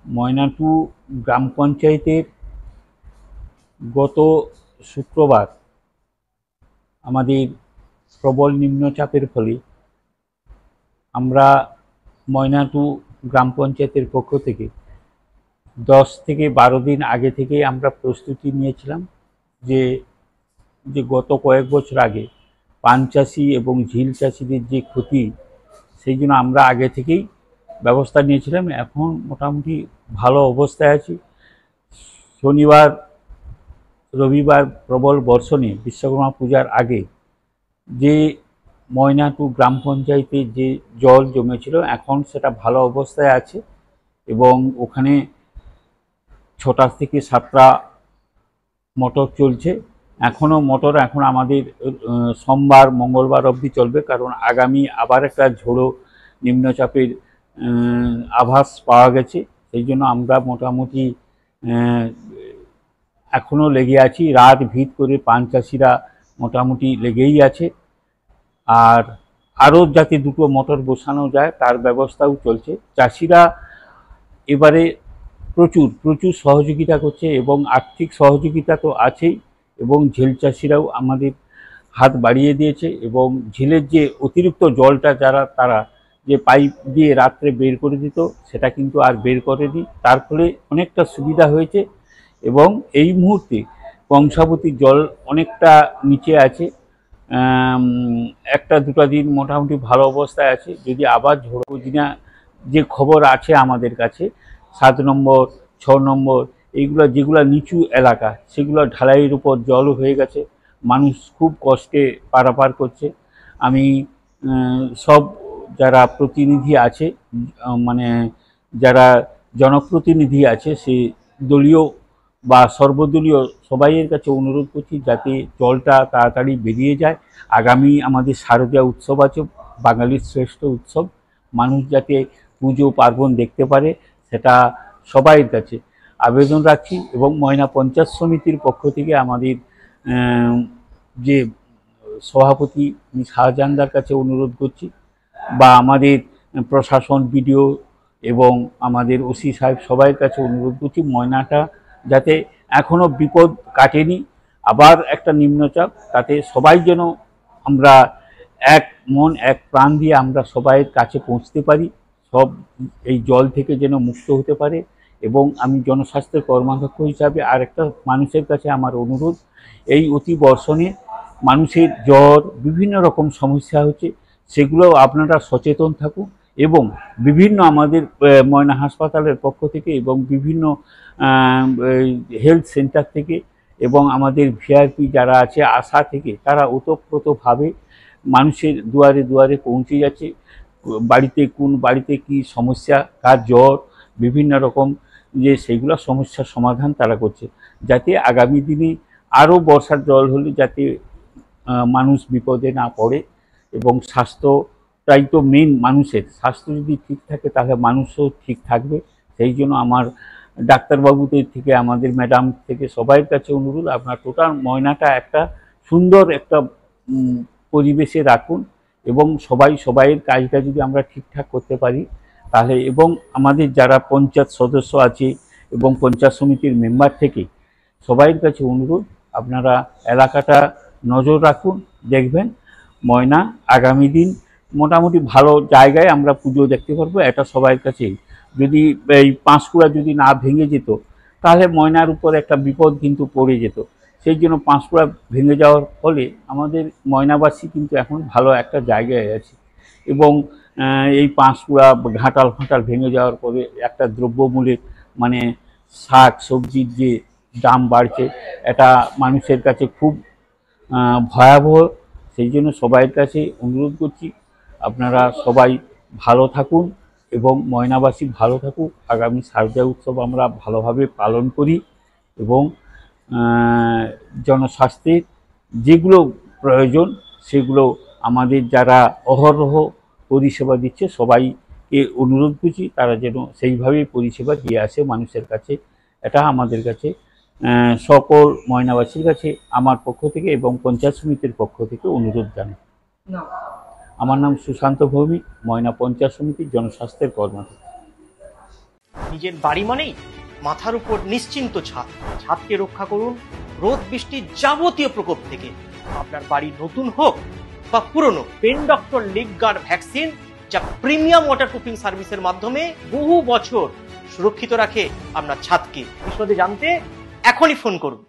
ময়নাটু গ্রাম পঞ্চায়েতের গত শুক্রবার আমাদের প্রবল নিম্নচাপের ফলে আমরা ময়নাটু গ্রাম পঞ্চায়েতের পক্ষ থেকে 10 থেকে 12 দিন আগে থেকে আমরা প্রস্তুতি নিয়েছিলাম যে গত কয়েক বছর আগে পান চাষি এবং ঝিল চাষিদের যে ক্ষতি, সেই জন্য আমরা আগে থেকেই ব্যবস্থা নিয়েছিলাম। এখন মোটামুটি ভালো অবস্থায় আছি। শনিবার রবিবার প্রবল বর্ষণে বিশ্বকর্মা পূজার আগে যে ময়নাটু গ্রাম পঞ্চায়েতে যে জল জমেছিল, এখন সেটা ভালো অবস্থায় আছে এবং ওখানে 6টা থেকে 7টা মোটর চলছে। এখনও মোটর এখন আমাদের সোমবার মঙ্গলবার অবধি চলবে, কারণ আগামী আবার একটা ঝোড়ো নিম্নচাপের আভাস পাওয়া গেছে। সেই জন্য আমরা মোটামুটি এখনও লেগে আছি। রাত ভিত করে পান চাষিরা মোটামুটি লেগেই আছে। আর আরও যাতে দুটো মোটর বসানো যায় তার ব্যবস্থাও চলছে। চাষিরা এবারে প্রচুর সহযোগিতা করছে এবং আর্থিক সহযোগিতা তো আছেই, এবং ঝিল চাষিরাও আমাদের হাত বাড়িয়ে দিয়েছে। এবং ঝিলের যে অতিরিক্ত জলটা তারা যে পাইপ দিয়ে রাত্রে বের করে দিত, সেটা কিন্তু আর বের করেনি। তার ফলে অনেকটা সুবিধা হয়েছে এবং এই মুহূর্তে কংসাবতীর জল অনেকটা নিচে আছে। একটা দুটো দিন মোটামুটি ভালো অবস্থায় আছে। যদি আবার ঝোড়ো দিনা যে খবর আছে আমাদের কাছে, 7 নম্বর 6 নম্বর এইগুলো যেগুলো নিচু এলাকা, সেগুলো ঢালাইয়ের উপর জল হয়ে গেছে, মানুষ খুব কষ্টে পারাপার করছে। আমি সব যারা প্রতিনিধি আছে, মানে যারা জনপ্রতিনিধি আছে, সে দলীয় বা সর্বদলীয় সবাইয়ের কাছে অনুরোধ করছি যাতে জলটা তাড়াতাড়ি বেরিয়ে যায়। আগামী আমাদের শারদীয়া উৎসব আছে, বাঙালির শ্রেষ্ঠ উৎসব, মানুষ যাতে পুজো পার্বণ দেখতে পারে, সেটা সবাইয়ের কাছে আবেদন রাখছি। এবং ময়না পঞ্চায়েত সমিতির পক্ষ থেকে আমাদের যে সভাপতি শাহজাহানদার কাছে অনুরোধ করছি, বা আমাদের প্রশাসন বিডিও এবং আমাদের ওসি সাহেব সবাইয়ের কাছে অনুরোধ করছি, ময়নাটা যাতে এখনও বিপদ কাটেনি, আবার একটা নিম্নচাপ, তাতে সবাই যেন আমরা এক মন এক প্রাণ দিয়ে আমরা সবাইয়ের কাছে পৌঁছতে পারি, সব এই জল থেকে যেন মুক্ত হতে পারে। এবং আমি জনস্বাস্থ্যের কর্মাধ্যক্ষ হিসাবে আরেকটা মানুষের কাছে আমার অনুরোধ, এই অতি বর্ষণে মানুষের জ্বর বিভিন্ন রকম সমস্যা হচ্ছে, সেগুলো আপনারা সচেতন থাকুন। এবং বিভিন্ন আমাদের ময়না হাসপাতালের পক্ষ থেকে এবং বিভিন্ন হেলথ সেন্টার থেকে এবং আমাদের ভিআরপি যারা আছে আশা থেকে, তারা ওতপ্রোতভাবে মানুষের দুয়ারে দুয়ারে পৌঁছে যাচ্ছে। কোন বাড়িতে কি সমস্যা, কার জ্বর, বিভিন্ন রকম যে সেইগুলো সমস্যার সমাধান তারা করছে, যাতে আগামী দিনে আরও বর্ষার জল হলে যাতে মানুষ বিপদে না পড়ে। এবং স্বাস্থ্যটাই তো মেন, মানুষের স্বাস্থ্য যদি ঠিক থাকে তাহলে মানুষও ঠিক থাকবে। সেই জন্য আমার ডাক্তারবাবুদের থেকে, আমাদের ম্যাডাম থেকে সবাইয়ের কাছে অনুরোধ, আপনার টোটাল ময়নাটা একটা সুন্দর একটা পরিবেশে রাখুন। এবং সবাইয়ের কাজটা যদি আমরা ঠিকঠাক করতে পারি তাহলে, এবং আমাদের যারা পঞ্চায়েত সদস্য আছে এবং পঞ্চায়েত সমিতির মেম্বার থেকে সবাইয়ের কাছে অনুরোধ, আপনারা এলাকাটা নজর রাখুন, দেখবেন ময়না আগামী দিন মোটামুটি ভালো জায়গায় আমরা পুজো দেখতে পারবো। এটা সবাইয়ের কাছেই, যদি এই পাঁশকুড়া যদি না ভেঙে যেত তাহলে ময়নার উপর একটা বিপদ কিন্তু পড়ে যেত। সেই জন্য পাঁশকুড়া ভেঙে যাওয়ার ফলে আমাদের ময়নাবাসী কিন্তু এখন ভালো একটা জায়গায় আছে। এবং এই পাঁশকুড়া ঘাটাল ভেঙে যাওয়ার পরে একটা দ্রব্যমূল্যের, মানে শাক সবজির যে দাম বাড়ছে, এটা মানুষের কাছে খুব ভয়াবহ। সেই জন্য সবাইয়ের কাছে অনুরোধ করছি, আপনারা সবাই ভালো থাকুন এবং ময়নাবাসী ভালো থাকুক। আগামী শারদীয়া উৎসব আমরা ভালোভাবে পালন করি এবং জনস্বাস্থ্যের যেগুলো প্রয়োজন সেগুলো আমাদের যারা অহরহ পরিষেবা দিচ্ছে সবাইকে অনুরোধ করছি, তারা যেন সেইভাবেই পরিষেবা দিয়ে আসে মানুষের কাছে। এটা আমাদের কাছে সকল ময়নাবাসীর কাছে আমার পক্ষ থেকে এবং পঞ্চায়েত সমিতির পক্ষ থেকে অনুরোধ জানাই। আমার নাম সুশান্ত ভৌমিক, ময়না পঞ্চায়েত সমিতির জনস্বাস্থ্যের কর্মকর্তা। নিজের বাড়ি মানেই মাথার উপর নিশ্চিন্ত ছাদ। ছাদকে রক্ষা করুন রোদ বৃষ্টির যাবতীয় প্রকোপ থেকে। আপনার বাড়ি নতুন হোক বা পুরনো, pen doctor leak guard vaccine, যা প্রিমিয়াম ওয়াটারপ্রুফিং সার্ভিসের মাধ্যমে বহু বছর সুরক্ষিত রাখে আপনার ছাদকে। বিশদে জানতে এখনই ফোন করুন।